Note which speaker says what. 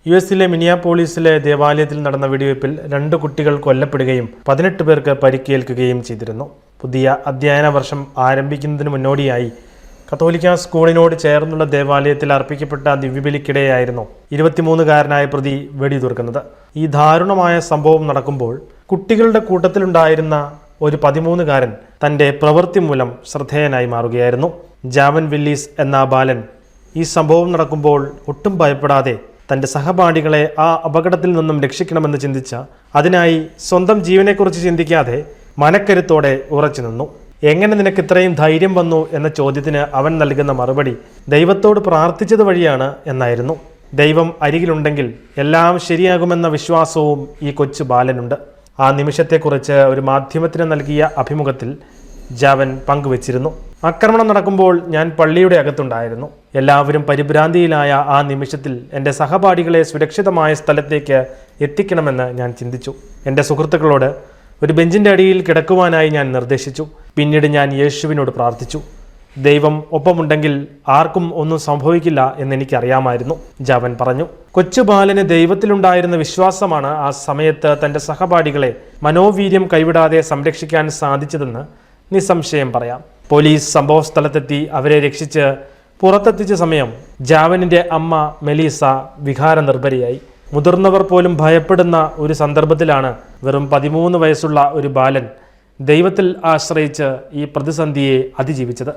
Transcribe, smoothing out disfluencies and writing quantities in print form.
Speaker 1: യുഎസിലെ മിനിയാപോളിസിലെ ദേവാലയത്തിൽ നടന്ന വെടിവയ്പിൽ 2 കുട്ടികൾ കൊല്ലപ്പെടുകയും 18 പേർക്ക് പരിക്കേൽക്കുകയും ചെയ്തിരുന്നു. പുതിയ അധ്യയന വർഷം ആരംഭിക്കുന്നതിന് മുന്നോടിയായി കത്തോലിക്ക സ്കൂളിനോട് ചേർന്നുള്ള ദേവാലയത്തിൽ അർപ്പിക്കപ്പെട്ട ദിവ്യബലിക്കിടെയായിരുന്നു 23-കാരനായ പ്രതി വെടിയുതിർക്കുന്നത്. ഈ ദാരുണമായ സംഭവം നടക്കുമ്പോൾ കുട്ടികളുടെ കൂട്ടത്തിലുണ്ടായിരുന്ന ഒരു 13-കാരൻ തൻ്റെ പ്രവൃത്തി മൂലം ശ്രദ്ധേയനായി മാറുകയായിരുന്നു. ജാവൻ വില്ലീസ് എന്ന ബാലൻ ഈ സംഭവം നടക്കുമ്പോൾ ഒട്ടും ഭയപ്പെടാതെ തൻ്റെ സഹപാഠികളെ ആ അപകടത്തിൽ നിന്നും രക്ഷിക്കണമെന്ന് ചിന്തിച്ച, അതിനായി സ്വന്തം ജീവനെക്കുറിച്ച് ചിന്തിക്കാതെ മനക്കരുത്തോടെ ഉറച്ചു നിന്നു. എങ്ങനെ നിനക്ക് ഇത്രയും ധൈര്യം വന്നു എന്ന ചോദ്യത്തിന് അവൻ നൽകുന്ന മറുപടി ദൈവത്തോട് പ്രാർത്ഥിച്ചത് വഴിയാണ് എന്നായിരുന്നു. ദൈവം അരികിലുണ്ടെങ്കിൽ എല്ലാം ശരിയാകുമെന്ന വിശ്വാസവും ഈ കൊച്ചു ബാലനുണ്ട്. ആ നിമിഷത്തെക്കുറിച്ച് ഒരു മാധ്യമത്തിന് നൽകിയ അഭിമുഖത്തിൽ ജാവൻ പങ്കുവച്ചിരുന്നു. ആക്രമണം നടക്കുമ്പോൾ ഞാൻ പള്ളിയുടെ അകത്തുണ്ടായിരുന്നു. എല്ലാവരും പരിഭ്രാന്തിയിലായ ആ നിമിഷത്തിൽ എൻ്റെ സഹപാഠികളെ സുരക്ഷിതമായ സ്ഥലത്തേക്ക് എത്തിക്കണമെന്ന് ഞാൻ ചിന്തിച്ചു. എൻ്റെ സുഹൃത്തുക്കളോട് ഒരു ബെഞ്ചിൻ്റെ അടിയിൽ കിടക്കുവാനായി ഞാൻ നിർദ്ദേശിച്ചു. പിന്നീട് ഞാൻ യേശുവിനോട് പ്രാർത്ഥിച്ചു. ദൈവം ഒപ്പമുണ്ടെങ്കിൽ ആർക്കും ഒന്നും സംഭവിക്കില്ല എന്നെനിക്കറിയാമായിരുന്നു, ജാവൻ പറഞ്ഞു. കൊച്ചു ബാലന് ദൈവത്തിലുണ്ടായിരുന്ന വിശ്വാസമാണ് ആ സമയത്ത് തൻ്റെ സഹപാഠികളെ മനോവീര്യം കൈവിടാതെ സംരക്ഷിക്കാൻ സാധിച്ചതെന്ന് നിസ്സംശയം പറയാം. പോലീസ് സംഭവ സ്ഥലത്തെത്തി അവരെ രക്ഷിച്ച് പുറത്തെത്തിച്ച സമയം ജാവനിൻ്റെ അമ്മ മെലീസ വികാരനിർഭരയായി. മുതിർന്നവർ പോലും ഭയപ്പെടുന്ന ഒരു സന്ദർഭത്തിലാണ് വെറും 13 വയസ്സുള്ള ഒരു ബാലൻ ദൈവത്തിൽ ആശ്രയിച്ച് ഈ പ്രതിസന്ധിയെ അതിജീവിച്ചത്.